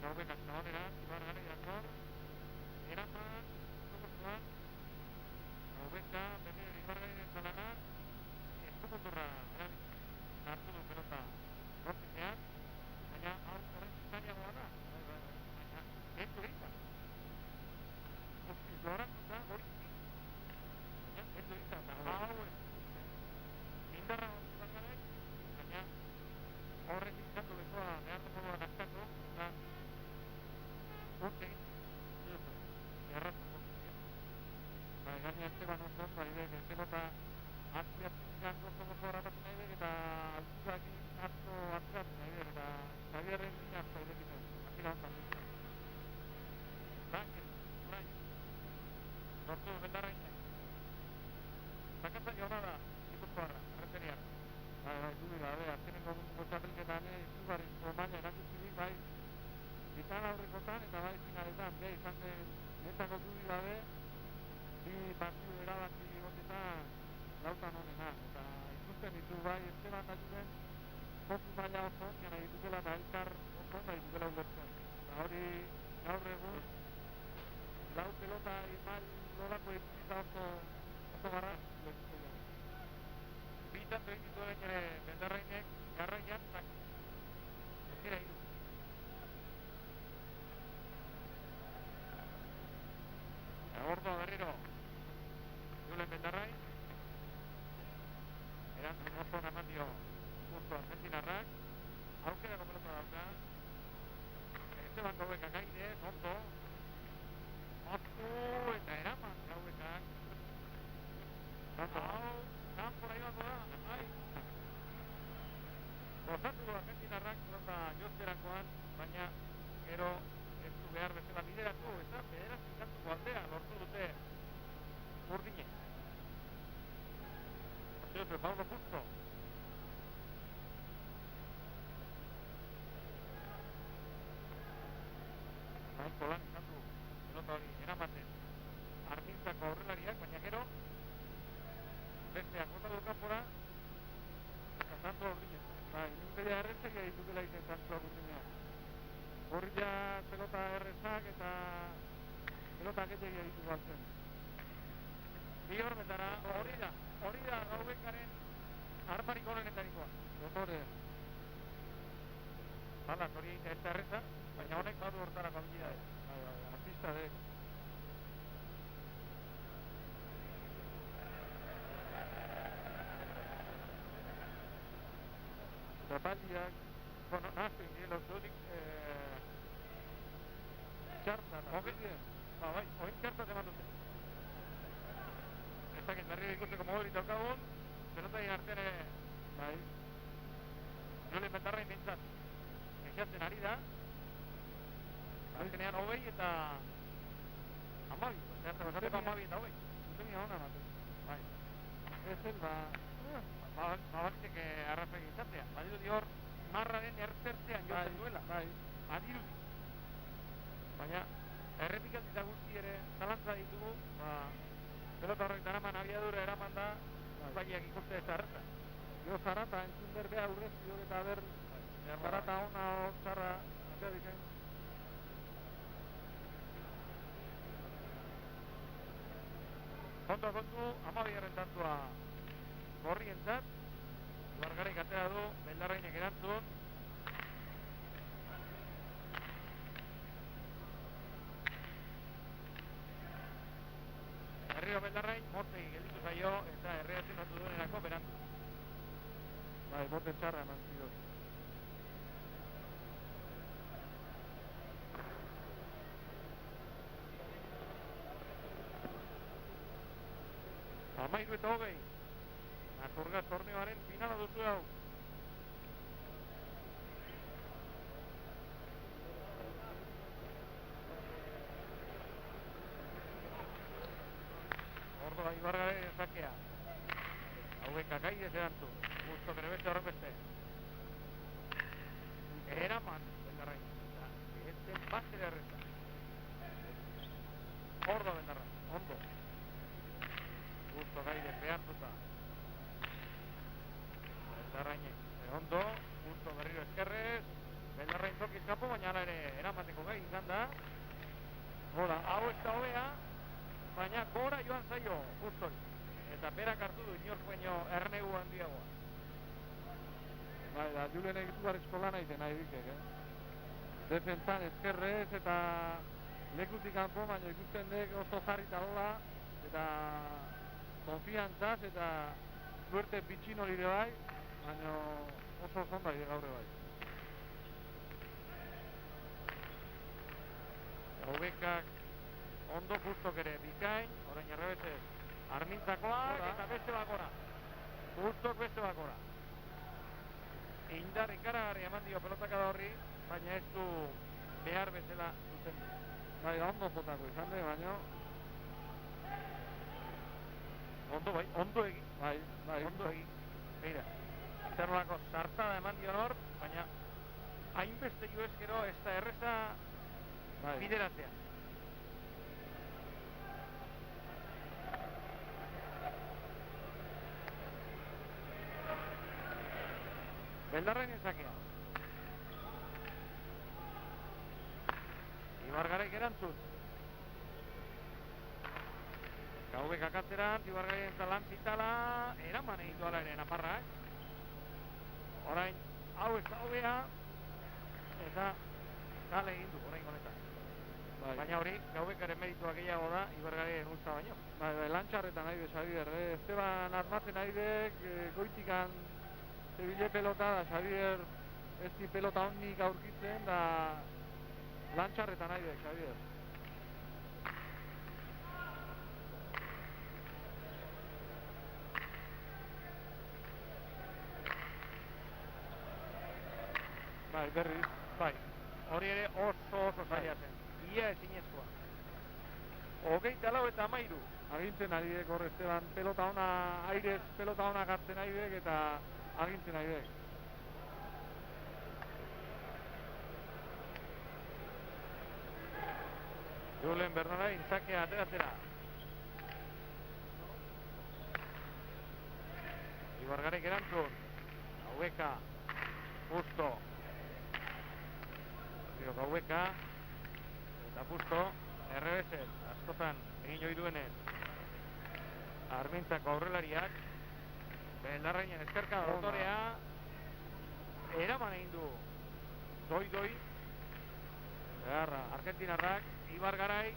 Gaubek azkabanera, Ibargara irakor, eraman, zugutuan, Gaubeka, bere Ibargara zalana, eskumotorra, hartu du pelota, gortinean, baina hau horren zizaniagoa da, baina, entu egin da. Lorantuta, gorizki, baina, entu egin da, eta hau indarra Ibargarak, baina, horrek izandu lekoa behar moduan askatu, eta urte egin, erratu pozizio. Gani Esteban oson, pelota azpiaztikan gozo harrapatu nahi dek, eta altuak asko atzeratu nahi dek, eta Xabierren nina asko irekitzen, azila hontan dut. Blanken, Blank, lortu Bendarrainek. Zakatza jauna da, Gipuzkoarra, erreteniarra. Bai, dugu gabe, azkenengo munduko txapelketan izugarrizko maila erakutzirik, bai, bitan aurrekotan eta bai finaletan, bai, izan den netako dugu gabe, bi partidu erabaki gotetan lautan honena, eta ikusten ditu bai, Esteban da juden, fokus maila oso, gana ditukela eta elkar oso, da ditukela ulertzen. Eta hori gaur egun, lau pelota imal lorako ikutzita oso garra, lekutu da. Bitan egin dituen Bendarrainek garraian zak. Ezkera hiru. Agordoa berriro. Julen Bendarrain. Erantzun oso eman dio justo argentinarrak. Aukerako pelota dauka. Esteban Gaubeka gaine, ondo. Ostu eta eraman Gaubekak. Hau, kanpora ibako da, ai. Gozatu du argentinarrak pelota jozterakoan, baina gero ez du behar bezala bideratu, eta bederatzi kantuko aldea lortu dute urdine. Jose Paulo Justo. Nahiko lan izan du pelota hori eramaten Armintzako aurrelariak, baina gero besteak bota du kanpora eta zantu urdine. Bai, ninbidea erretzegia ditutela izen zantua urdinean. Horria pelota erretzak eta pelota gehiagia ditu galtzen. Bi horretara, hori da Gaubekaren armarik honenetarikoa. Dotore. Balaz, hori ez da erretza, baina honek badu hortara kalkia. Bai, artista dek. Zapaldiak, bueno, naztu ingien lozudik txartzat, bai, oin txartzat eman dute. Ez dakit berri ikusteko moduri daukagun, pelota egin artean bai, Julen Bendarrain nintzat, esatzen ari da, azkenean 20 eta 12, zertzen basateko 12 eta 20. Zutenia hona matu. Bai, ez zen, babatzek arrazak izatea. Badiru dior, marraren ertzertzean jozen duela. Bai. Adiru di. Baina, errepikatita guzti ere zalantza ditugu, pelota horrek daraman abiadura eraman da, baiak ikuste ez arreta. Jo zarata, entzun berbea urrezio eta ber, zarata ona txarra, atea diken. Kontu, 12 tantua gorrientzat, Ibargarik atera du, Bendarrainek erantzun. Berriro Bendarrain, motzegi gelditu zaio, eta erreatzen notu duenerako berandu. Bai, bote txarra eman zidot. Amairu eta 20. Naturgaz torneoaren finala duzu hau. Ordoa Ibargaren zakea. Hauek akaidez erantzun. Gusto bere beste horren beste. Eraman Bendarrain. Ez den bazera erreza. Ordoa Bendarrain. Ondo. Gusto gaide behartuta. Bendarrainek. Ondo. Gusto berriro eskerrez. Belarrain tokiz kapo, baina ala ere eramateko gai izan da. Gora, hau ez da hobea, baina gora joan zaio, Justori. Eta berak hartu du inork baino ernegu handiagoa. Bai, da, Julen egitugarrizko lan aiten nahi dikek, Defentzan ezkerrez eta lekutik kanpo, baina ikusten dek oso jarrita dola, eta konfiantzaz eta suerte pitxin hori de bai, baina oso zonda gaurre bai. Gaubekak ondo Justok ere bikain, orain errebetez Armintzakoak eta beste bakora. Justok beste bakora. Indar ikaragarri eman dio pelotakada horri, baina ez du behar bezala zuzen. Bai, ondo jotako izan de, baina ondo bai, ondo egin. Bai, ondo egin. Beira, zerrolako sartada eman dio nor, baina hainbeste jo ezkero ez da erreza bideratzea. Beldarrain ezakea. Ibargaraik erantzun. Gaubek akatzeran, Ibargaraik lan zitala, eraman egitu ala ere naparra, Orain, hau ez da hobea, eta kale egin du, orain honetan. Baina hori, Gaubekaren meritua gehiago da, Ibargaraik usta baino. Bai, lantxarretan nahi de, Xavier, Esteban armatzen nahi dek, goitikan Zebile pelota da, Xavier ez di pelota honnik aurkitzen, da lantxarretan nahi dek, Xavier. Bai, berriz. Bai, hori ere oso zaila zen. Ia ezinezkoa. 24 eta 13. Agintzen ari dek hor Esteban, pelota ona, airez pelota ona gartzen ari dek eta agintzen ari dek. Julen Bernarain, zakea ateratzera. Ibargaraik erantzun. Gaubeka. Justo. Gaubeka. Eta Justo. Errebezet. Askotan egin joi duenez. Armintzako aurrelariak. Belarrainen eskerka dotorea. Eraman egin du. Doi. Beharra. Argentinarrak. Ibargarai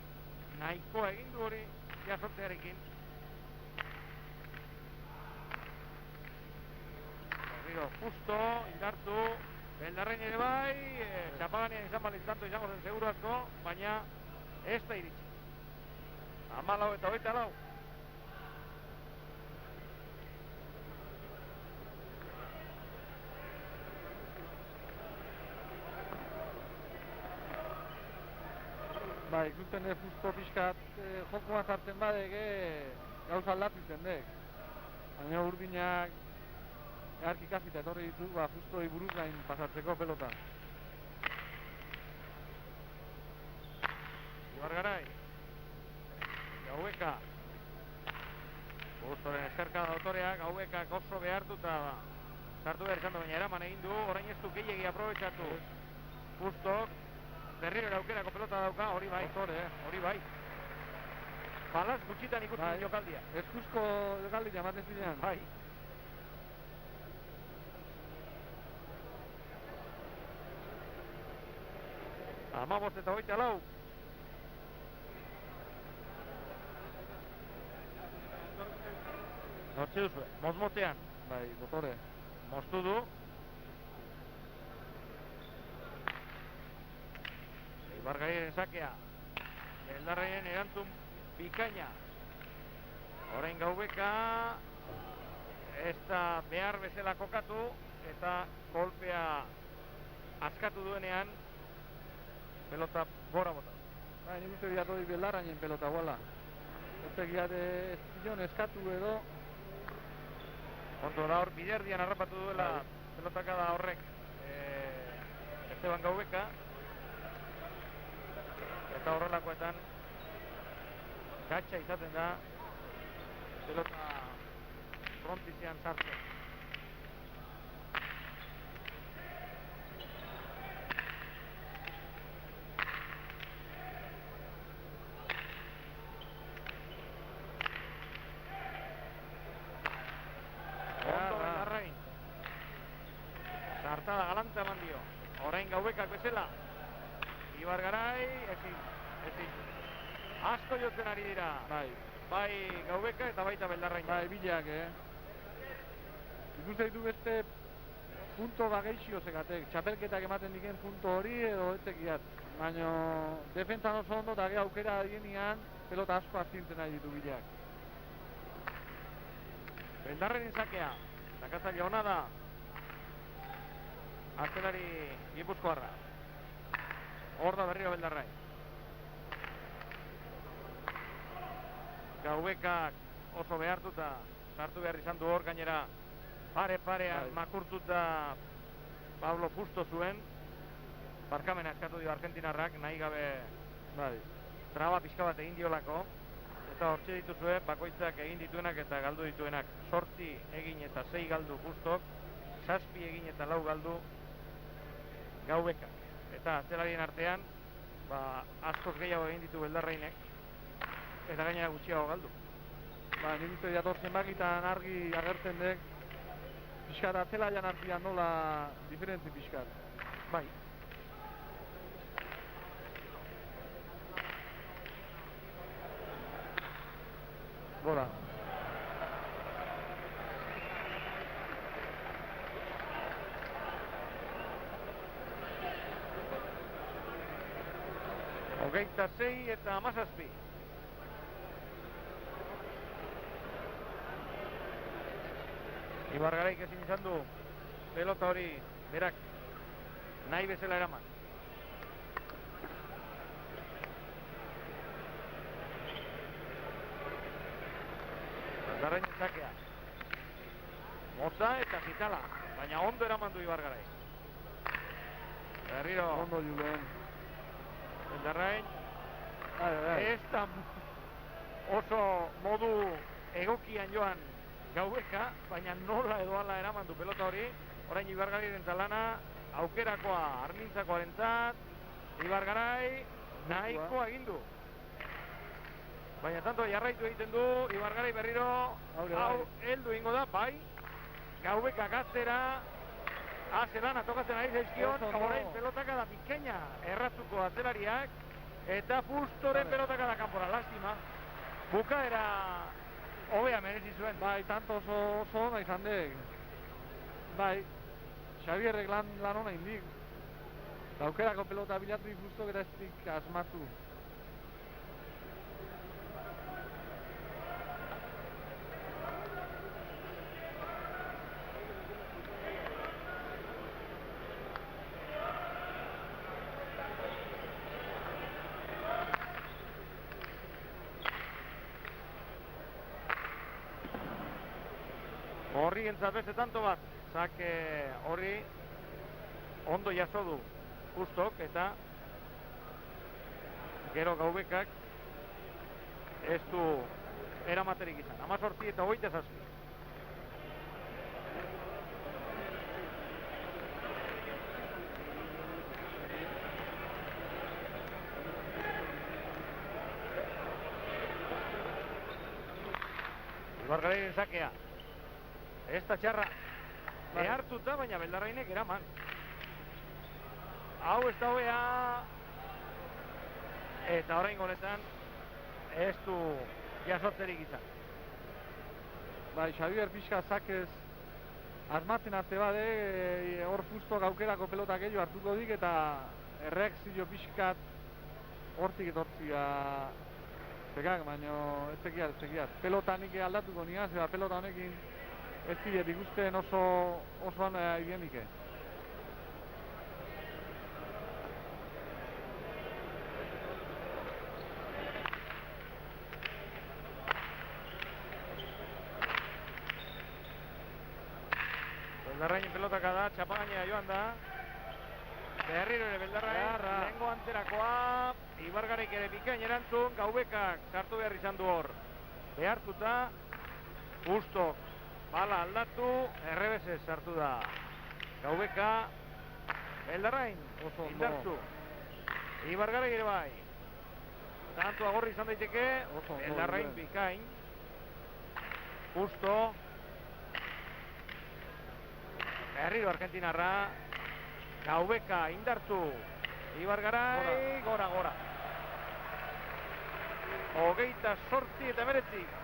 nahikoa egin du hori jasotzearekin. Berriro Justo, indartu, Beldarrain ere bai, Txapaganean izan baliz tanto izango zen seguru asko, baina ez da iritsi. 14 eta 24. Bai, ikusten Justo pixkat jokoan sartzen badek gauza aldatu iten dek. Baina urdinak eharki kasita etorri ditu, Justoi buruz gain pasatzeko pelota. Ibargarai. Gaubeka. Justoren eskerka autorea, Gaubeka oso behartuta sartu behar izan da, baina eraman egin du, orain ez du gehiegi aprobetxatu. Justok. Berriro eraukerako pelota dauka, hori bai. Hori bai. Balaz gutxitan ikusten jokaldia. Eskuzko jokaldia ematen zinean. Bai. Amabost eta 24. Nortxe duzu, mozmotean. Bai, dotore. Moztu du. Ibargairen sakea. Beldarrainen erantzun bikaina. Orain Gaubeka ez da behar bezala kokatu eta kolpea askatu duenean pelota gora bota. Bai, nik uste diatu di Beldarrainen pelota guala. Ez egiat ez zion eskatu edo. Kontu da hor biderdian harrapatu duela pelotakada horrek Esteban Gaubeka. Eta horrelakoetan gatxa izaten da pelota frontizian sartzen. tanta eman dio. Orain Gaubekak bezala. Ibargarai, ezin. Asko jotzen ari dira. Bai Gaubeka eta baita Beldarrain. Bai, bileak, Ikusten ditu beste punto bageixio zekatek. Txapelketak ematen diken punto hori edo etzekiat. Baina defentsan oso ondo eta aukera adienean pelota asko astintzen nahi ditu bileak. Beldarren izakea. Sakatzaile ona da. Atzelari Gipuzkoarra. Hor da berriro Beldarrain. Gaubekak oso behartuta sartu behar izan du hor gainera parean makurtuta Pablo Fusto zuen. Barkamena eskatu dio argentinarrak, nahi gabe traba pixka bat egin diolako. Eta hortxe dituzue bakoitzak egin dituenak eta galdu dituenak. 8 egin eta 6 galdu Fustok, 7 egin eta 4 galdu Gaubekak. Eta atzelarien artean askoz gehiago egin ditu Beldarrainek eta gainera gutxiago galdu. Nik uste diatortzen bakitan argi agertzen dek pixkat atzelaian artean nola diferentzi pixkat. Bai. Gora. Hogeita 6 eta 17. Ibargaraik ezin izan du pelota hori berak nahi bezala eraman. Beldarrain izakea. Motza eta Zitala, baina ondo eraman du Ibargaraik. Berriro. Ondo Julen. Beldarrain. Ez da oso modu egokian joan Gaubeka, baina nola edo ala eraman du pelota hori. Orain Ibargarairen lana aukerakoa Armintzakoarentzat. Ibargarai nahikoa egin du. Baina tanto jarraitu egiten du Ibargarai berriro. Hau heldu ingo da, bai. Gaubeka gaztera. Zelana tokatzen ari zaizkion. Orain pelotaka da bikaina erratzuko atzelariak. Eta Fustoren pelotaka da kanpora, lastima. Bukaera hobea merezi zuen. Bai, tanto oso ona izan dek. Bai, Xabierrek lan ona indik. Aukerako pelota bilatu Fustok eta estik asmatu. Horri entzat beste tanto bat, zake horri ondo jaso du Fustok eta gero Gaubekak ez du eramaterik izan. 18 eta 27. Ibargarairen sakea. Ez da txarra behartuta, baina Beldarrainek eraman. Hau ez da hobea. Eta orain honetan ez du jasotzerik izan. Bai, Xabier pixka zakez asmatzen arte bade, hor Fustok aukerako pelota gehiago hartuko dik eta erreakzio pixkat hortik etortzia zekak, baina ez zekiat. Pelota nik aldatuko nia, zera pelota honekin ez ziret ikusten oso idenik. Beldarrain pelotaka da, txapagainea joan da. Berriro ere Beldarrain, lehengo anterakoa. Ibargaraik ere bikain erantzun, Gaubekak sartu behar izan du hor. Behartuta, Fustok bala aldatu, errebesez sartu da Gaubeka. Beldarrain, indartu. Ibargaraik ere bai. Tanto agorri izan daiteke, Beldarrain bikain. Fusto. Berriro Argentinarra. Gaubeka indartzu. Ibargarai, gora. 28 eta 19.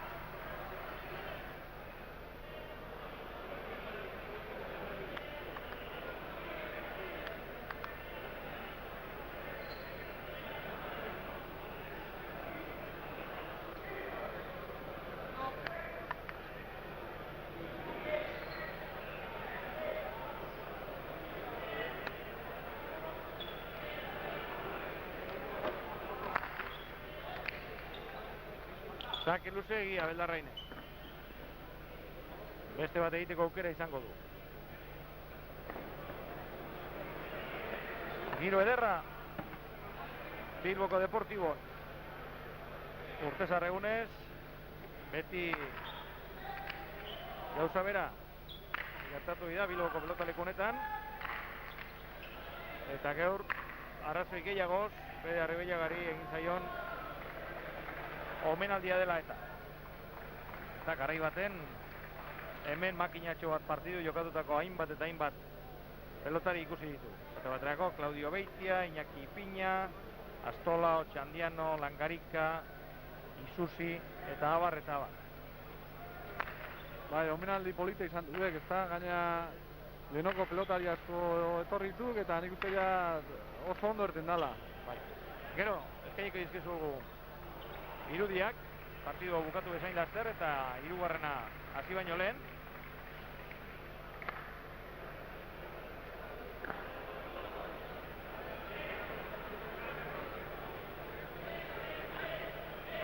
Zake luze egia Beldarraine. Beste bat egiteko aukera izango du. Giro ederra. Bilboko Deportibo. Urtezar egunez. Beti gauza bera. Gertatu dira Bilboko pelotaleku honetan. Eta gaur arrazoi gehiagoz Bede Arribellagari egin zaion omenaldia dela eta garai baten hemen makinatxo bat partidu jokatutako hainbat eta hainbat pelotari ikusi ditu. Eta baterako Claudio Beitia, Iñaki Piña, Astola, Otxandiano, Langarika, Isusi eta abar eta abar. Bai, omenaldi polita izan duek, ezta? Gaina lehenoko pelotari asko etorri dituk eta nik uste ja oso ondo erten dala. Bai. Gero, eskainiko dizkizugu irudiak, partidua bukatu bezain laster eta hirugarrena hasi baino lehen.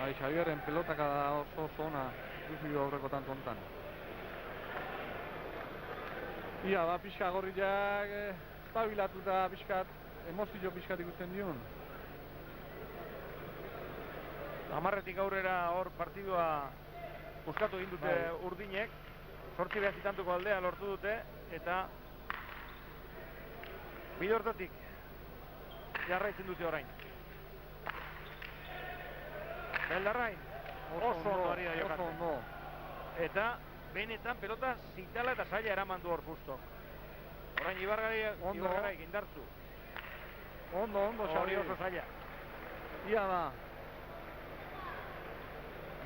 Bai, Xabierren pelotaka da oso ona, ikusi aurreko tantontan. Ia, ba, pixka gorriak estabilatuta pixkat, emozio pixkat ikusten dion. Amarretik aurrera hor partidua buskatu egin dute urdinek, 8 behazitantuko aldea lortu dute, eta bide hortatik jarraitzen dute orain. Beldarrain, oso ondo ari da jokatzen. Eta benetan pelota zitala eta zaila eraman du hor justo. Orain Ibargarai indartzu. Ondo, Hori oso zaila. Ia da.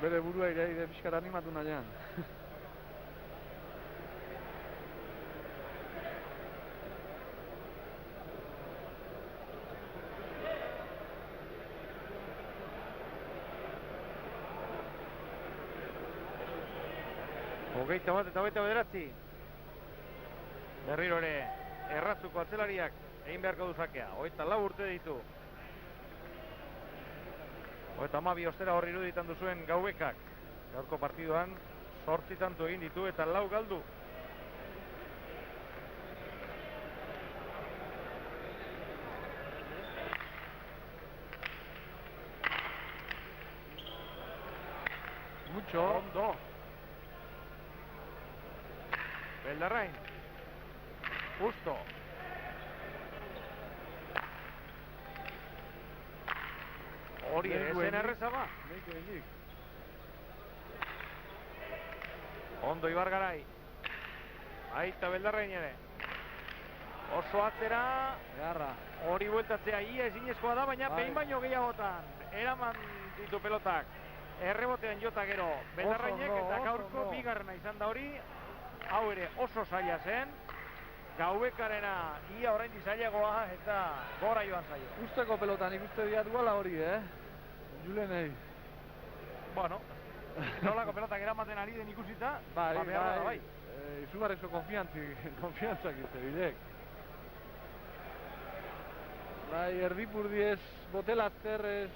Bere burua iraide pixkat animatu nahian. Hogeita bat eta 29. Berriro ere erratzuko atzelariak egin beharko du zakea. 24 urte ditu. 32 ostera horri iruditan duzuen Gaubekak. Gaurko partiduan 8 tanto egin ditu eta 4 galdu. Mucho. Ondo. Beldarrain. Justo. Hori ere, zen erreza ba. Ondo Ibargarai. Aita Beldarrain ere. Oso atzera. Garra. Hori bueltatzea ia ezinezkoa da, baina behin baino gehiagotan. Eraman ditu pelotak. Errebotean jota gero Beldarrainek eta gaurko bigarrena izan da hori. Hau ere oso zaila zen. Gaubekarena ia orain zailagoa eta gora joan zaio. Usteko pelotan ikuste dia duala hori, Julenei. Bueno, nolako pelotak eramaten ari den ikusita, bai. Izugarrezko konfiantzak bidek. Bai, erdipurdiez, botelazterrez,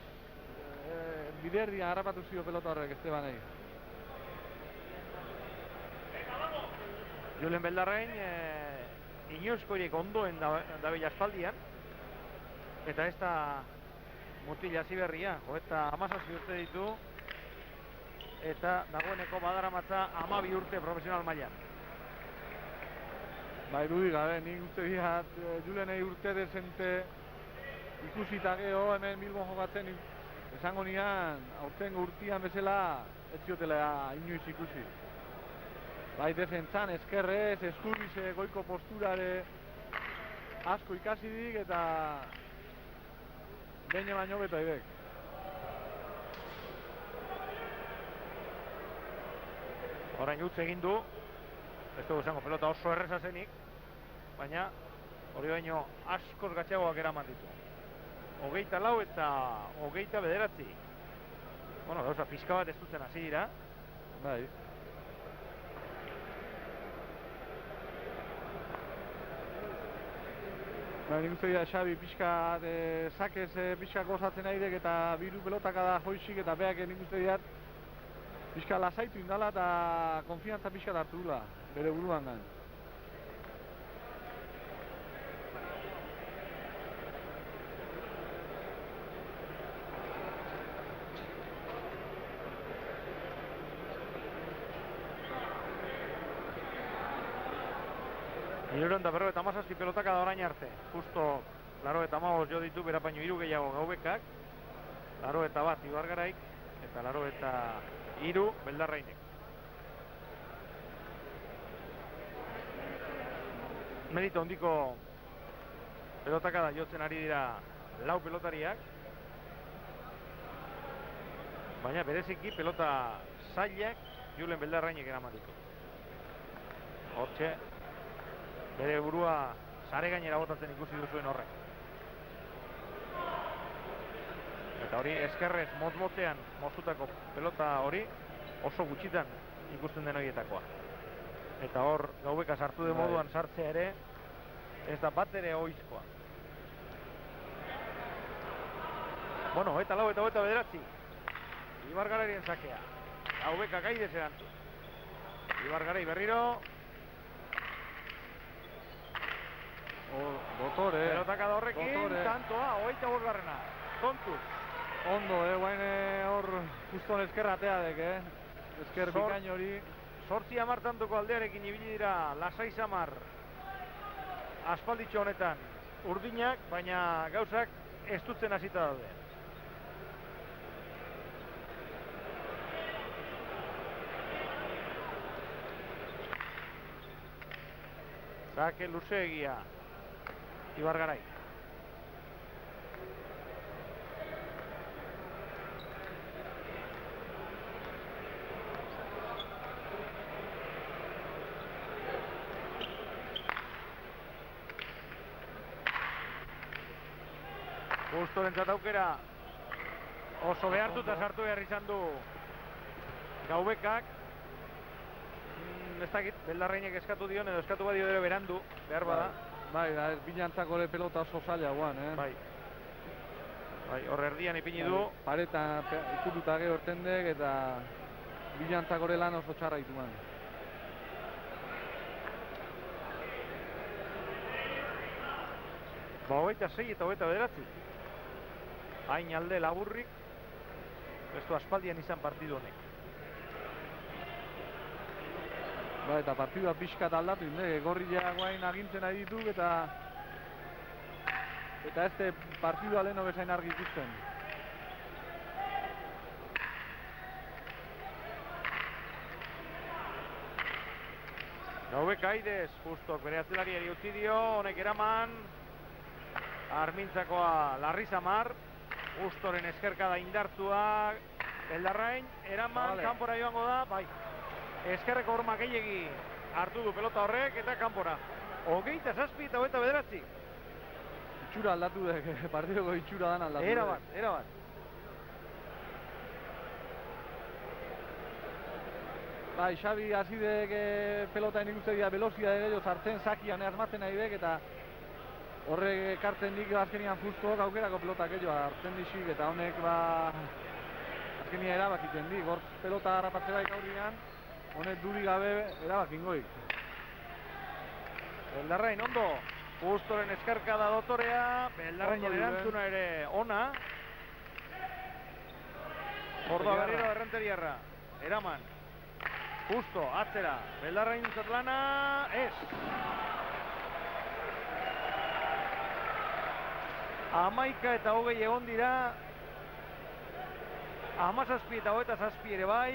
biderdia harrapatu zio pelota horrek Estebanei. Julen Beldarrain, inoizkoirik ondoen dabila aspaldian, eta ez da mutila ziberria, eta 17 urte ditu, eta dagoeneko badaramatza 12 urte profesional mailan. Bai, dudik gabe, nik uste diat Julenei urte dezente ikusita geho hemen Bilbon jokatzen esango nian, aurtengo urtian bezala ez ziotela inoiz ikusi. Bai, defentzan, eskerrez, eskurbize, goiko posturare, asko ikasi dik eta behin baino beta idek. Orain utz egin du, ez dugu esango pelota oso erreza zenik, baina hori baino askoz gatxagoak eraman ditu. 24 eta 29. Bueno, gauza pixka bat ez dutzen hasi dira. Bai. Nik uste dira Xabi pixka sakez pixka gozatzen nahi eta biru pelotaka da joixik eta beak nik uste dira pixka lasaitu indala eta konfiantza pixka hartu dula bere buruan gan. Iruron da 57 pelotaka da orain arte. Justo 85 jo ditu berapaino 3 gehiago Gaubekak. 81 Ibargaraik eta 83 Beldarrainek. Merito handiko pelotaka da jotzen ari dira 4 pelotariak. Baina bereziki pelota zailak Julen Beldarrainek eraman ditu. Hortxe bere burua sare gainera botatzen ikusi duzuen horrek. Eta hori eskerrez motmotean moztutako pelota hori oso gutxitan ikusten den horietakoa. Eta hor Gaubeka sartu den moduan sartzea ere ez da bat ere oizkoa. Bueno, eta 4 eta 29. Ibargararien sakea. Gaubeka gaidez erantzun. Ibargarai berriro. Dotore. Pelotaka da horrekin, tantoa, 25. Kontuz. Ondo, guain hor juston ezker atea dek, ezker bikain hori. 8-10 tantuko aldearekin ibili dira lasai samar aspalditxo honetan urdinak, baina gauzak estutzen hasita daude. Sake luzeegia Ibargarai. Justorentzat aukera oso behartuta sartu behar izan du Gaubekak. Ez dakit, Beldarrainek eskatu dion edo eskatu badio ere berandu, behar bada. Bai, bilantzako pelota oso zaila guan, Bai, hor erdian ipini du. Pareta ikututa gero ortendek eta bilantzako lan oso txarra dituan. Ba, 26 eta 29. Hain alde laburrik, ez du aspaldian izan partidu honek. Ba, eta partidua pixkat aldatu, gorria guain agintzen ari ditu eta ez partidua leheno bezain argi ikusten. Gaubeka aidez, justok bere atzelariari utzi dio, honek eraman, Armintzakoa Larrizamar, Justoren eskerkada indartua, Beldarrain, eraman, kanpora joango da, bai. Eskerreko horma gehiegi hartu du pelota horrek eta kanpora. 27 eta 29. Itxura aldatu dek, partidoko itxura dan aldatu dek. Erabat. Bai, Xabi hasi dek pelota nik uste dira velozia edo sartzen sakian asmatzen nahi dek eta horrek ekartzen dik azkenian Fustok aukerako pelotak edo hartzen dixik eta honek azkenia erabakiten dik. Hor pelota harrapatze baik aurrian, honek duri gabe erabakingoik. Beldarrain ondo, Justoren eskarkada dotorea, Beldarrainen erantzuna ere ona. Ordoa berriro errenteriarra, eraman. Justo, atzera, Beldarrain zatlana, ez. 11 eta 20 egon dira. 17 eta 27 ere bai.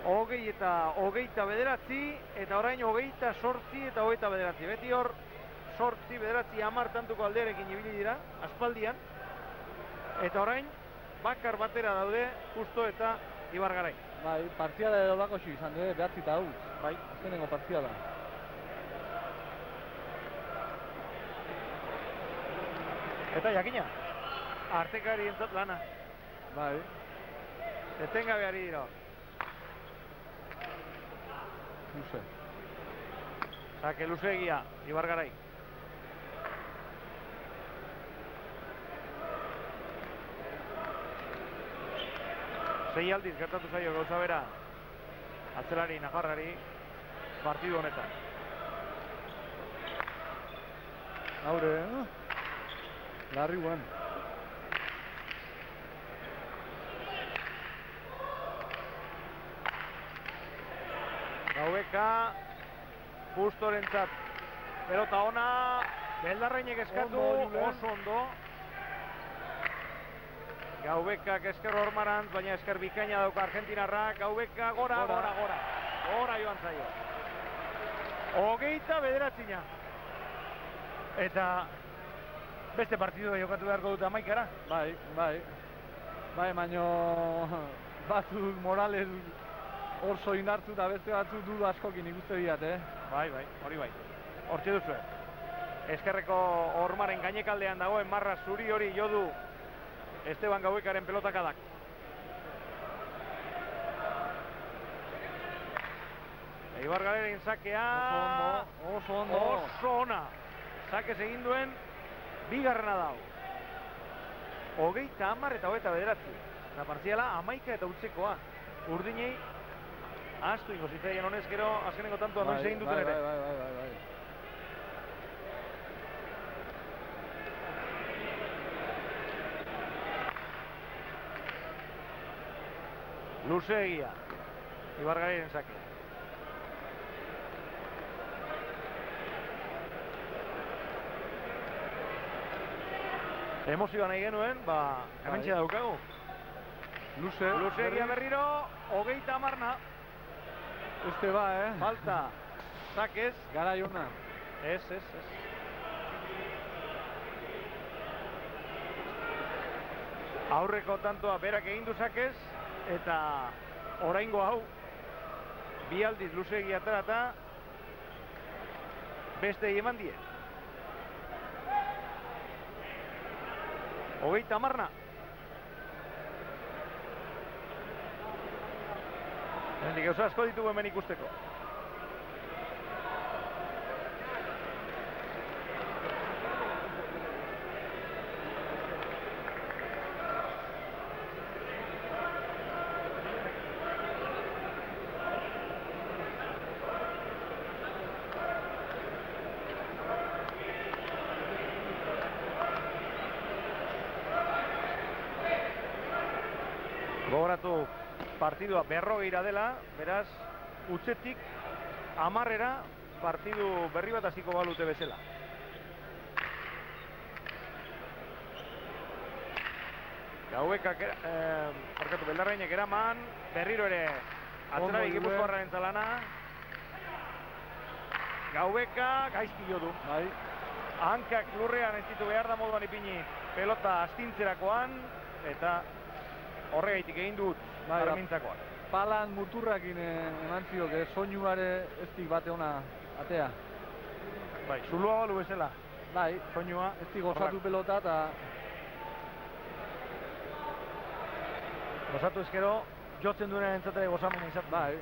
20 eta 29 eta orain 28 eta 29. Beti hor sortzi, bederatzi, 10 tantuko aldearekin ibili dira, aspaldian. Eta orain, bakar batera daude, Justo eta Ibargarai. Bai, partziala edo dako izan dute, behatzi eta hau. Bai. Azkenengo partziala. Eta jakina, artekari entzat lana. Bai. Etengabe ari dira. Luze. Sake luzeegia, Ibargarai. Sei aldiz gertatu zaio gauza bera atzelari nafarrari partidu honetan. Haure, larri guen. Gaubeka Justorentzat pelota ona, Beldarrainek eskatu, oso ondo. Gaubekak esker hormarantz, baina esker bikaina dauka Argentinarrak. Gaubeka gora. Gora joan zaio. 29. Eta beste partidua jokatu beharko dute 11-ara. Bai, baino batzuk Morales orso indartzu eta beste batzuk dudu askokin ikuste diat, Bai, hori bai. Hortxe duzu. Eskerreko hormaren gainekaldean dagoen marra zuri hori jodu Esteban Gaubekaren pelotakadak. Ibargarairen sakea. Oso ondo. Oso ona. Sakez egin duen bigarrena dau. 30 eta 29. Eta partziala 11 eta utzekoa. Urdinei ahaztu ingo zitzaien honez gero azkenengo tantua noiz egin duten ere. Bai. Luzeegia, Ibargarairen sake. Emozioa nahi genuen, hementxe daukagu. Luzeegia berriro, 30. Este ba, Falta, sakez. Garai ona. Ez. Aurreko tantoa berak egin du sakez. Eta oraingo hau bi aldiz luzeegia aterata beste eman die. 30. Hemendik gauza asko ditugu hemen ikusteko. Gogoratu partidua 40 dela, beraz, utzetik 10-era partidu berri bat hasiko balute bezala. Gaubekak, Beldarrainek eraman, berriro ere atzerari Gipuzkoarraren zalana. Gaubeka gaizki jo du. Bai. Hankak lurrean ez ditu behar da moduan ipini pelota astintzerakoan, eta horregaitik egin dut armintzakoak. Palan muturrakin eman ziok, soinuare eztik bate ona atea. Bai, zulua balu bezala. Bai, soinua. Eztik gozatu pelota eta... Gozatu ezkero, jotzen duenen entzatele gozamen izat. Bai.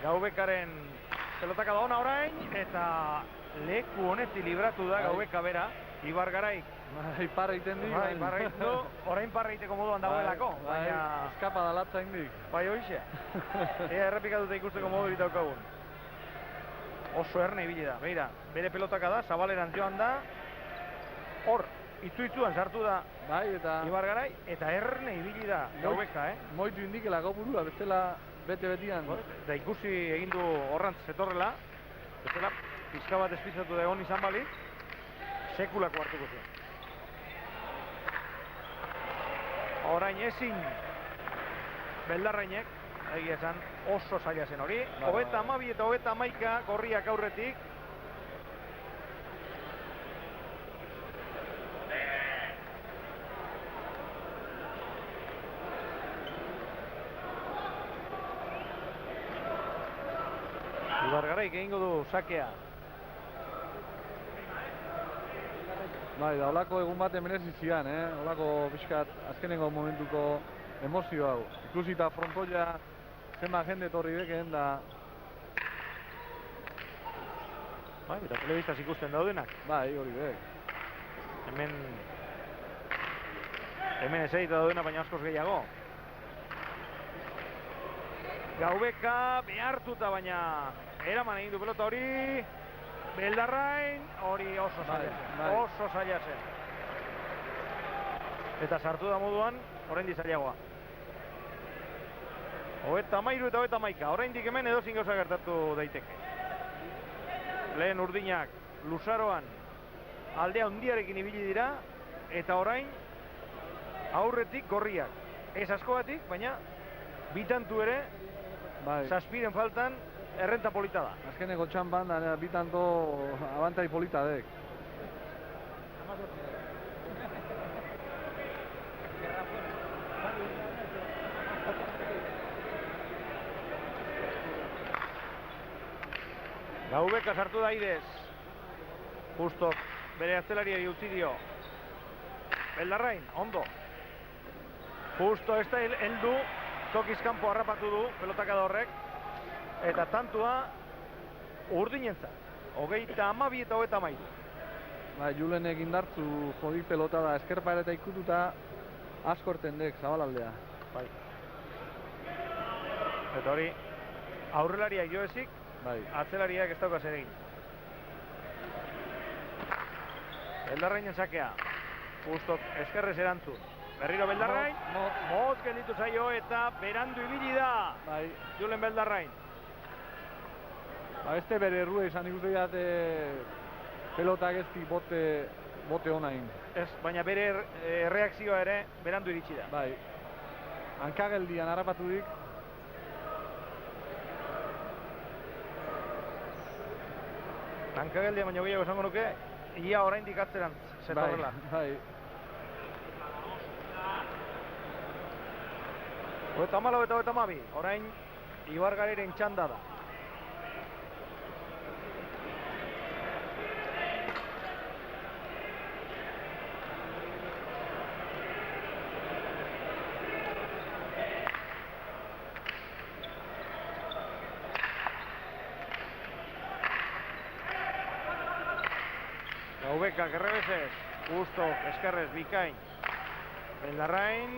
Gaubekaren pelotaka da ona orain, eta leku honetik libratu da Gaubeka bera, Ibargaraik. Parra iten dik. Bai, parra iten du, orain parra iteko moduan dagoelako. Baina... Eskapa da latza indik. Bai, hoxe. Ea errepikatuta ikusteko modu ditaukagun. Oso erne ibili da, beira, bere pelotaka da, zabaleran joan da. Hor, itzu-itzuan sartu da Ibargarai, eta erne ibili da Gaubeka, Moitu indikela gopurua, bestela bete-betian. Eta ikusi egin du horrantz zetorrela, bestela pizka bat espitzatu da egon izan balik, sekulako hartuko zuen. Orain ezin Beldarrainek, egia esan oso zaila zen hori. 32 eta 11 gorriak aurretik, Ibargaraik egingo du sakea. Bai, da holako egun bat merezi zian, holako pixkat azkenengo momentuko emozio hau. Ikusita frontoia zenba jende etorri beken da... Bai, eta telebistaz ikusten daudenak. Bai, hori bek. Hemen ez edita daudena, baina askoz gehiago. Gaubeka behartuta, baina eraman egin du pelota hori. Beldarrain, hori oso zaila zen. Oso zaila zen. Eta sartu da moduan, oraindik zailagoa. 33 eta 31, oraindik hemen edozein gauza gertatu daiteke. Lehen urdinak luzaroan aldea handiarekin ibili dira, eta orain aurretik gorriak. Ez askogatik, baina bitantu ere, zazpiren faltan errenta polita da. Azkeneko txampan bitanto abantai polita dek. Gaubeka sartu da Aidez. Justo bere atzelariari utzi dio. Beldarrain, ondo. Justo ez da heldu, tokiz kanpo harrapatu du pelotakada horrek. Eta tantua urdinentzat. 32 eta 33. Bai, Julenek indartzu jodik pelota da, eskerpa eta ikututa asko ertendek, zabalaldea. Bai. Eta hori, aurrelariak jo ezik, bai. Atzelariak ez daukaz ere egin. Beldarrainen sakea. Justok eskerrez erantzun. Berriro Beldarrain. Moz gelditu zaio eta berandu ibili da. Bai. Julen Beldarrain. Beste bere errua izan ikustu dut pelotak ezti bote honain. Ez, baina bere erreakzioa ere berandu iritsi da. Bai. Hankageldian harrapatudik. Hankageldian baina gehiago esango nuke, ia oraindik atzerantz zetorrela. Bai. 34 eta 32, orain Ibargarairen txanda da. Gaubekak errebesez, Justok eskerrez bikain. Beldarrain.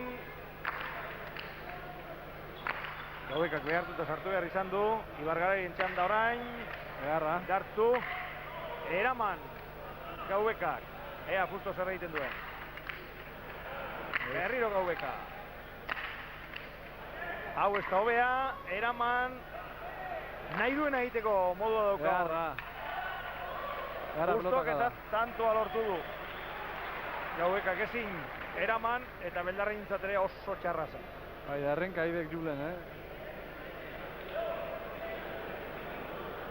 Gaubekak behartuta sartu behar izan du. Ibargarairen txanda orain. Beharra. Gartu. Eraman. Gaubekak. Ea justo zer egiten duen. Berriro Gaubeka. Hau ez da hobea. Eraman. Nahi duena egiteko modua dauka. Beharra. Justok eta tantoa lortu du. Gaubekak ezin eraman eta Beldarrain ere oso txarra zen. Bai, errenka idek Julen,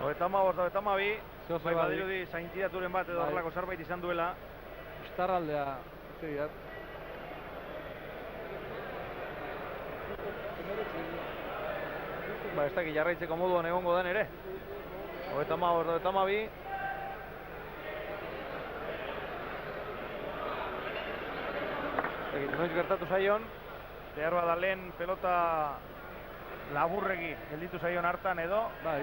Eta 32. Bai, badirudi zaintzidaturen bat edo horrelako zerbait izan duela. Istarraldea, zeiat. Ba, ez dakit jarraitzeko moduan egongo den ere. 32. Noiz gertatu zaion, behar bada lehen pelota laburregi gelditu zaion hartan edo. Bai.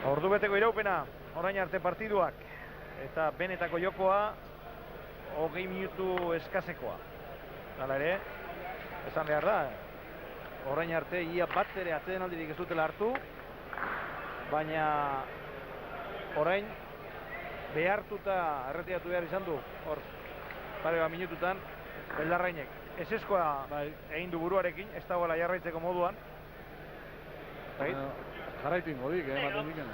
Ordubeteko iraupena, orain arte partiduak. Eta benetako jokoa, 20 minutu eskasekoa. Hala ere, esan behar da, orain arte ia bat ere atsedenaldirik ez dutela hartu, baina orain behartuta erretiratu behar izan du, hor, pare bat minututan, Beldarrainek. Ezeskoa egin du buruarekin, ez dagoela jarraitzeko moduan. Jarraitu ingodik, ematen diken.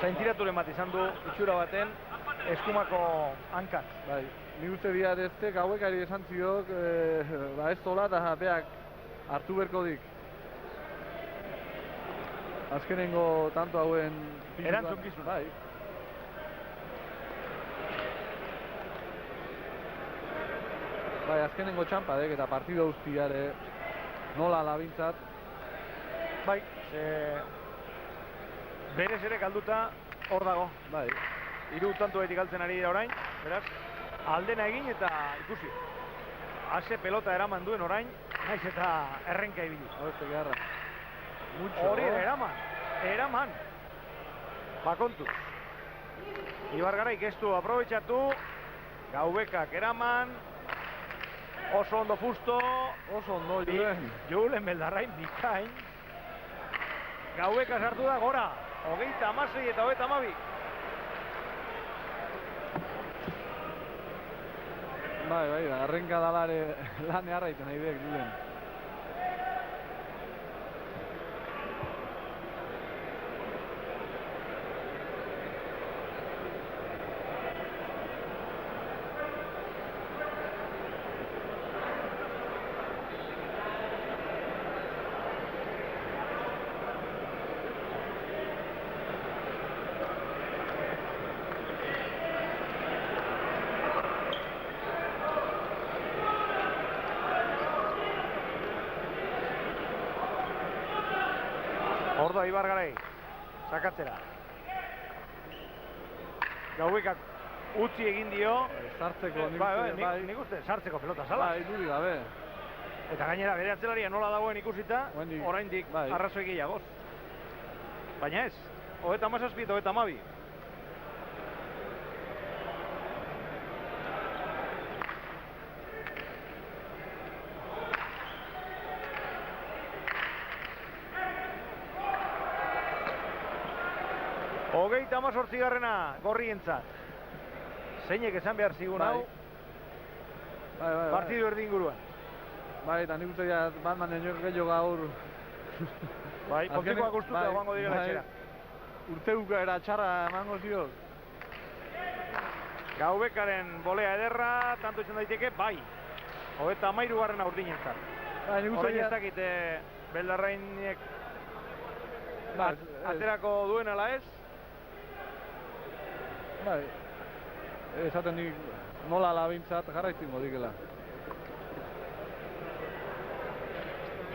Zaintiraturen bat izan du, itxura baten, eskumako hankan. Bai, ni uste dira dezte Gaubekari esan ziok, ez zola eta beak hartu berko dik. azkenengo tanto hauen Erantzukizuna. Bai. Bai, azkenengo txampadek eta partido guztiare nola labintzat. Bai, berez ere galduta hor dago. Bai. 3 tantoetik galtzen ari dira orain, beraz, aldena egin eta ikusi. Ase pelota eraman duen orain, naiz eta errenka ibili. Horeste geharra. Hori eraman. Bakontu. Ibargaraik ez du aprobetxatu, Gaubekak eraman, oso ondo fusto, Oso ondo, Julen. Julen Beldarrain bikain. Gaubeka sartu da gora, 26 eta 32. Bai, arrenka dalare lan eharraiten nahi dek, Julen. Ordo Ibargarai, sakatzera. Gaubekak utzi egin dio. Sartzeko, Nik uste, sartzeko pelota zala. Bai, duri gabe. Eta gainera bere atzelaria nola dagoen ikusita, Oraindik, oraindik bai. arrazoi gehiagoz. Baina ez, 37 eta 32. Hogeita 18garrena gorrientzat. Zeinek esan behar zigun hau, Bai. partidu erdi inguruan. Bai, eta nik uste ja Batmanen gehiago gaur. Bai, kontekoak ustuta joango direla etxera. Urteuka era txarra emango zio. Gaubekaren bolea ederra, tanto izan daiteke, bai. 33garrena urdinentzat. Bai, nik uste Orain ez dakit Beldarrainek aterako duen ala ez. Bai, esaten nik nola labintzat jarraitzen godikela.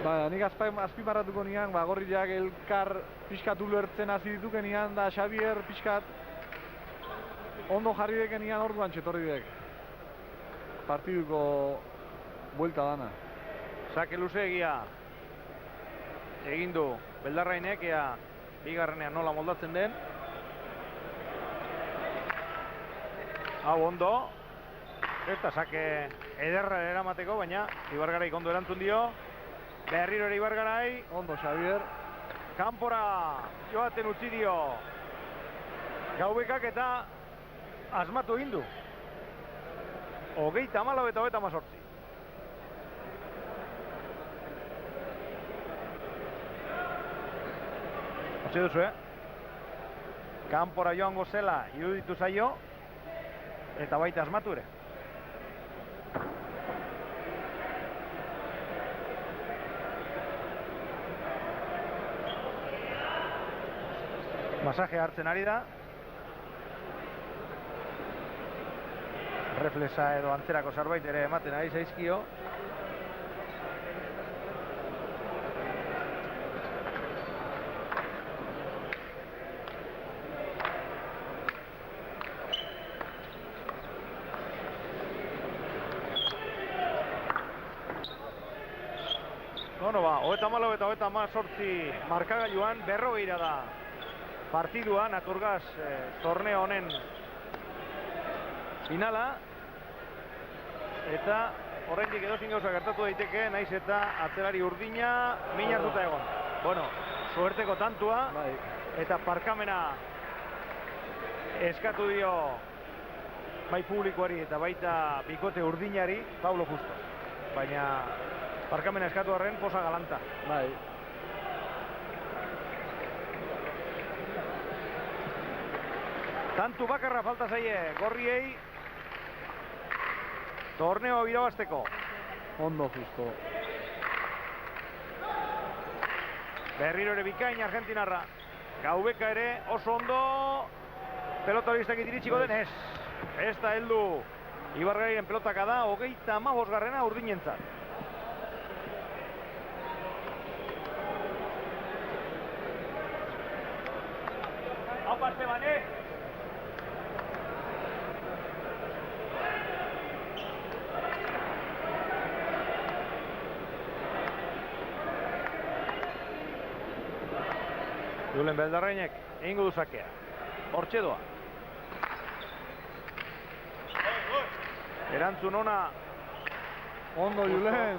Bai, nik azpimarratuko nian, gorriak elkar pixkat ulertzen hasi dituken nian, da Xavier pixkat ondo jarri deken nian orduan txetorri dek. Partiduko buelta dana. Sake luze egia egin du Beldarrainek, ea bigarrenean nola moldatzen den. Hau ondo, eta sake ederra eramateko, baina Ibargaraik ondo erantzun dio. Berriro ere Ibargarai, Ondo Xavier. kanpora joaten utzi dio Gaubekak eta asmatu egin du. 34 eta 38. Hasi duzu, kanpora joango zela iruditu zaio, eta baita asmatu ere. Masaje hartzen ari da. Reflexa edo antzerako zerbait ere ematen ari zaizkio. Bueno, 34 eta 38 markagailuan 40 da partidua, Naturgaz torneo honen finala, eta oraindik edozein gauza gertatu daiteke, naiz eta atzelari urdina min hartuta egon. Bueno, suerteko tantua, eta parkamena eskatu dio bai publikoari eta baita bikote urdinari, Paulo Justo. Baina parkamena eskatu arren posa galanta. Bai. Tantu bakarra falta zaie gorriei torneo irabazteko. Ondo Justo. Berriro ere bikain Argentinarra. Gaubeka ere oso ondo. Pelota hori ez dakit iritsiko den, ez. Ez da heldu. Ibargarairen pelotaka da, 35. Urdinentzat. Aupa, Esteban, Julen Beldarrainek egingo du sakea. Hortxe doa. Erantzun ona. Ondo Julen.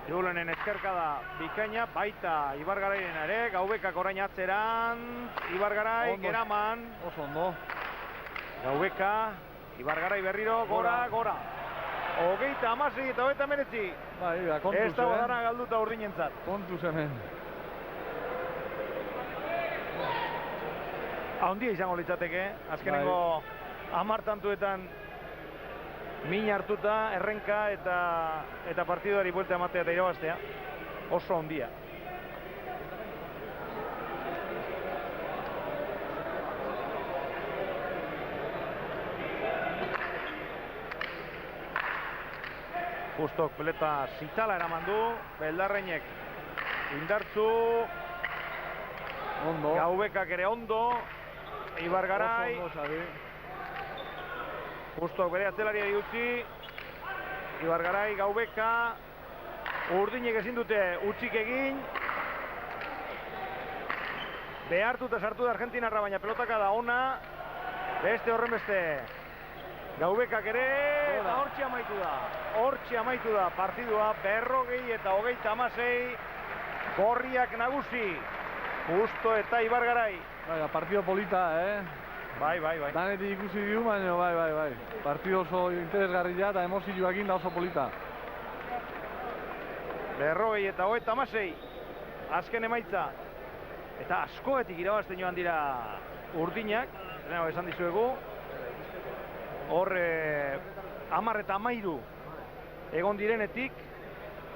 Julenen eskerkada bikaina, baita Ibargarairen ere, Gaubekak orain atzeran, Ibargarai, Geraman. Oso ondo. Gaubeka, Ibargarai berriro, gora. 36 eta 39. Bai, kontuz, ez da badana galduta Urdinentzat. Kontuz hemen. Handia izango litzateke, azkenengo 10 tantuetan min hartuta, errenka eta partidari buelta ematea eta irabaztea. Oso handia. Justok peleta zitala eraman du, Beldarrainek indartzu, Ondo. Gaubekak ere ondo, Ibargarai. Oso ondo, Xabi. Justok bere atzelaria utzi, Ibargarai, Gaubeka, Urdinek ezin dute utzik egin. Behartuta sartu da Argentinarra, baina pelotaka da ona. Beste horren beste. Gaubekak ere, eta hortxe amaitu da partidua, 40 eta 36, Gorriak nagusi, Justo eta Ibargarai. Bai, partido polita, Bai. Danetik ikusi diu, baina bai. Partido oso interesgarria eta emozioakin da oso polita. 40 eta 36, azken emaitza. Eta askoetik irabazten joan dira Urdinak, esan dizuegu. Hor 10 eta 13 egon direnetik,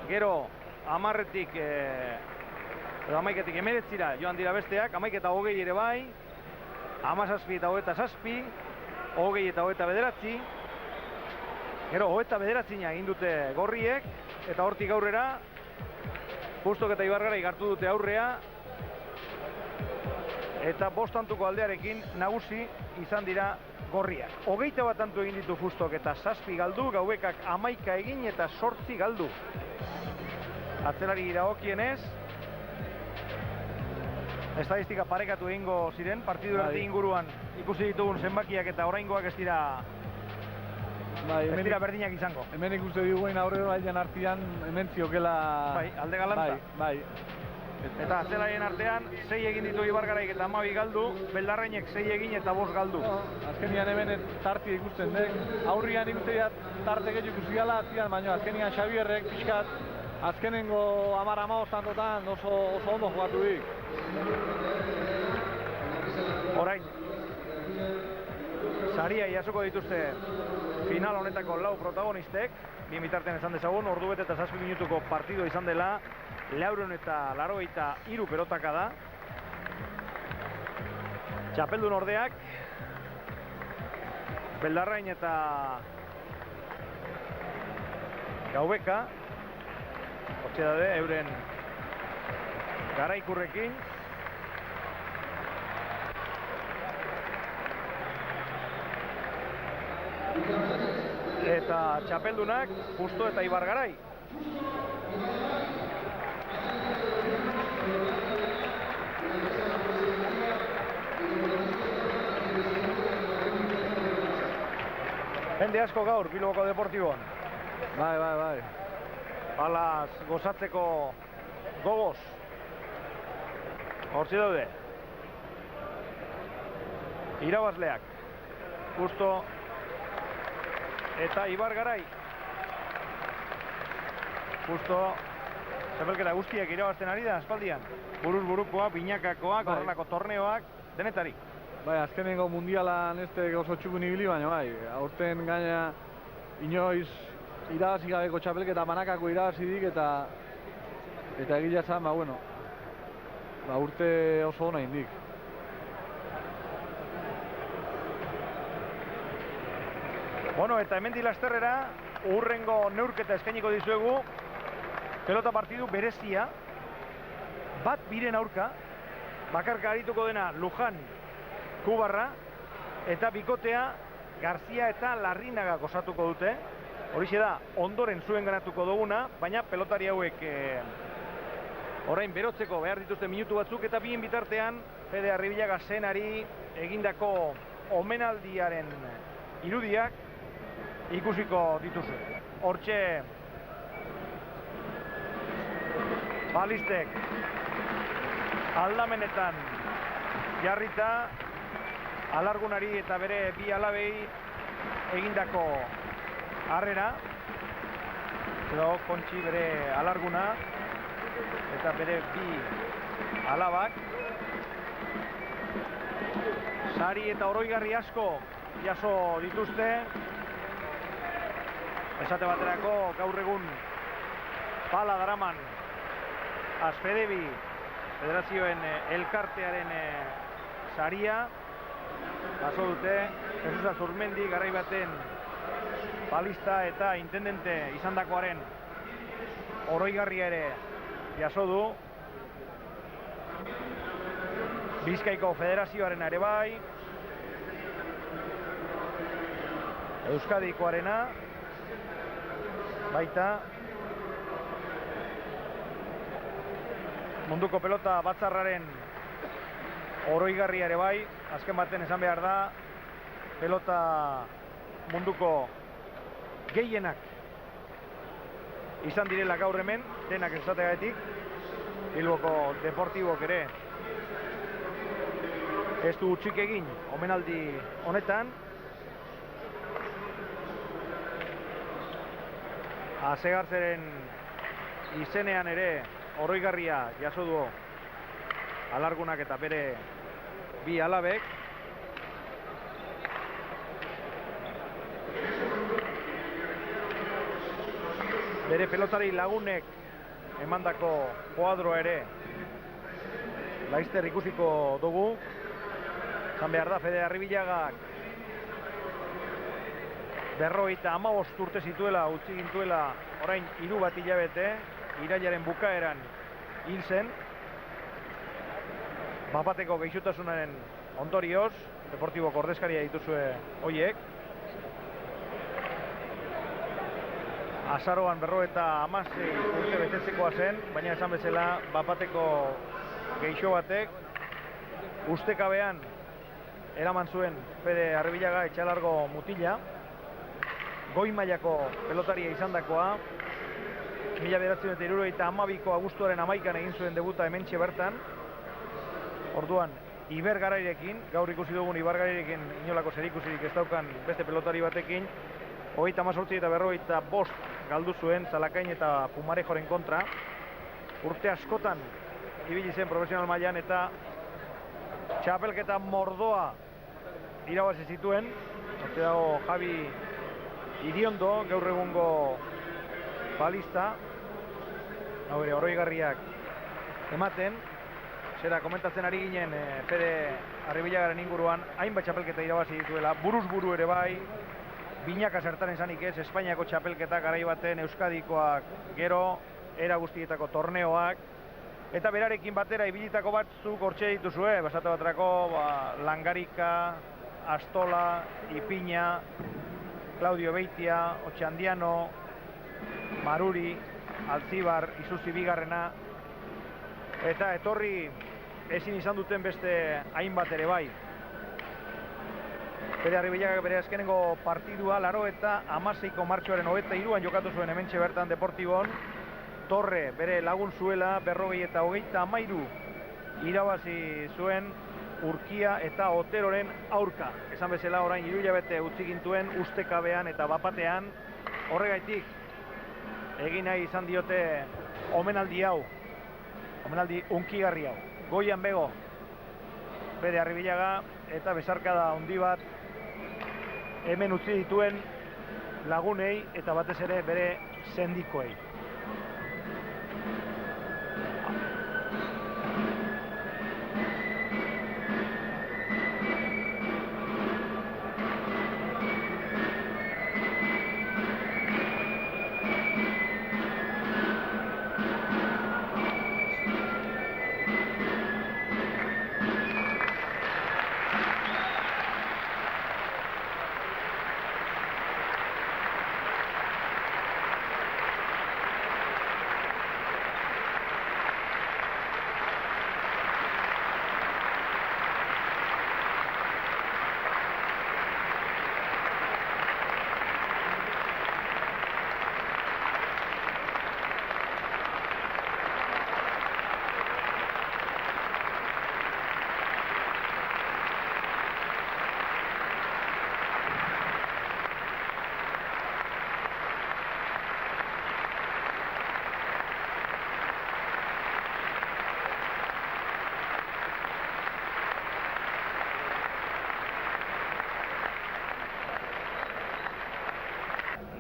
gero 10etik 19 joan dira besteak, 11 eta 20 ere bai, 17 eta 27, 20 eta 29, gero 29 egin dute Gorriek, eta hortik aurrera, Justok eta Ibargarai hartu dute aurrea, eta 5 tantuko aldearekin nagusi izan dira Gorriak. 21 tantu egin ditu Justok eta 7 galdu, Gaubekak 11 egin eta 8 galdu. Atzelari dagokienez, estadistika parekatu egingo ziren, partidu erdi inguruan ikusi ditugun zenbakiak eta oraingoak ez dira berdinak izango. Hemen ikuste diguen aurrero bailan artean, hemen ziokela... Bai, alde galanta. Bai. Eta atzelarien artean, 6 egin ditu Ibargaraik eta 12 galdu, Beldarrainek 6 egin eta 5 galdu. Azkenian hemen tarti ikusten dek, aurrian ikuste tarte gehiago ikusi gala, baina azkenian Xabierrek pixkat, azkenengo 10-15 tantotan oso ondo jugatu dik. Orain, saria jasoko dituzte final honetako 4 protagonistek, bi mitartean esan dezagun, ordu bete eta 7 minutuko partido izan dela, 483 pelotaka da. Txapeldun ordeak, Beldarrain eta Gaubeka, hortxe daude, euren garaikurrekin. Eta txapeldunak, Justo eta Ibargarai. Jende asko gaur, Bilboko Deportiboan. Bai. Balaz gozatzeko gogoz. Hortzi daude. Irabazleak. Justo eta Ibargarai. Justo txapelketa guztiak irabazten ari da, aspaldian. Buruz burukoak, binakakoak, horrelako torneoak, denetari. Bai, azkenengo mundialan ez oso txukun ibili, baina bai, aurten gaina inoiz irabazi gabeko txapelketa banakako irabazidik eta egia esan, urte oso ona indik. Bueno, eta hemendik lasterrera urrengo neurketa eskainiko dizuegu. Pelota partidu berezia. Bat biren aurka. Bakarka arituko dena Lujan Kubarra. Eta bikotea Garzia eta Larrinaga osatuko dute. Horixe da, ondoren zuen ganatuko duguna, baina pelotari hauek orain berotzeko behar dituzte minutu batzuk, eta bien bitartean Fede Arribillaga Senari egindako omenaldiaren irudiak ikusiko dituzu. Hortxe balistek aldamenetan jarrita alargunari eta bere bi alabei egindako harrera, edo Kontxi bere alarguna eta bere bi alabak sari eta oroigarri asko jaso dituzte. Esate baterako gaur egun pala daraman Azpedebi Federazioen elkartearen saria jaso dute. Jesus Azurmendi garai baten balista eta intendente izandakoaren oroigarria ere jaso du. Bizkaiko Federazioaren ere bai, Euskadikoarena baita, munduko pelota batzarraren oroigarria ere bai. Azken baten esan behar da, pelota munduko gehienak izan direla gaur hemen, denak esategatik. Bilboko Deportibok ere ez du utzik egin omenaldi honetan. Asegartzeren izenean ere oroigarria jaso du alargunak eta bere bi alabek. Bere pelotari lagunek emandako koadroa ere laizter ikusiko dugu. Zan behar da, Fede Arribillagak 55 urte zituela, utzi gintuela orain 3 bat hilabete, irailaren bukaeran hil zen. Bapateko gaixotasunaren ondorioz, Deportiboko ordezkaria dituzue hoiek. Azaroan 56 urte betetzekoa zen, baina esan bezala bapateko geixo batek ustekabean eraman zuen Fede Arribillaga etxalargo mutila. Goi mailako pelotaria izandakoa, 1972ko abuztuaren 11an egin zuen debuta hementxe bertan. Orduan Iber Garairekin, gaur ikusi dugun Iber Garairekin inolako zerikusirik ez daukan beste pelotari batekin, 38 eta 45 galdu zuen Zalakain eta Pumarejoren kontra. Urte askotan ibili zen profesional mailan eta txapelketa mordoa irabazi zituen. Hortxe dago Javi Iriondo, gaur egungo balista, hau ere oroigarriak ematen. Zera komentatzen ari ginen Fede Arribillagaren inguruan, hainbat txapelketa irabazi dituela, buruz buru ere bai, binaka zertan esanik ez, Espainiako txapelketak garai baten, Euskadikoak gero, era guztietako torneoak, eta berarekin batera ibilitako batzuk hortxe dituzue, basate baterako Langarika, Astola, Ipina, Claudio Beitia, Otxandiano, Maruri, Altzibar, Isuzi Bigarrena, eta etorri ezin izan duten beste hainbat ere bai. Fede Arribillagak bere azkenengo partidua 96ko martxoaren 23an jokatu zuen hementxe bertan Deportibon. Torre bere lagun zuela 40-33 irabazi zuen Urkia eta Oteroren aurka. Esan bezala orain 3 hilabete utzi gintuen ustekabean eta bapatean. Horregaitik egin nahi izan diote omenaldi hau, omenaldi unkigarri hau. Goian bego Fede Arribillaga eta besarkada handi bat hemen utzi dituen lagunei eta batez ere bere sendikoei.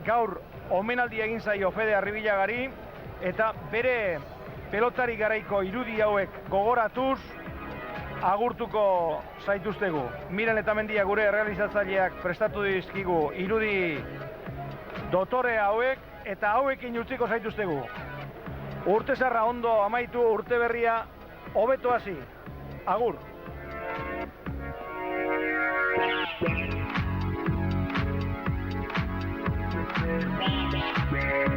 gaur omenaldi egin zaio Fede Arribilagari, eta bere pelotari garaiko irudi hauek gogoratuz agurtuko zaituztegu. Miren eta Mendia gure realizatzaileak prestatu dizkigu irudi dotore hauek, eta hauekin utziko zaituztegu. Urte zarra ondo amaitu, urte berria hobeto hasi. Agur! Thank you.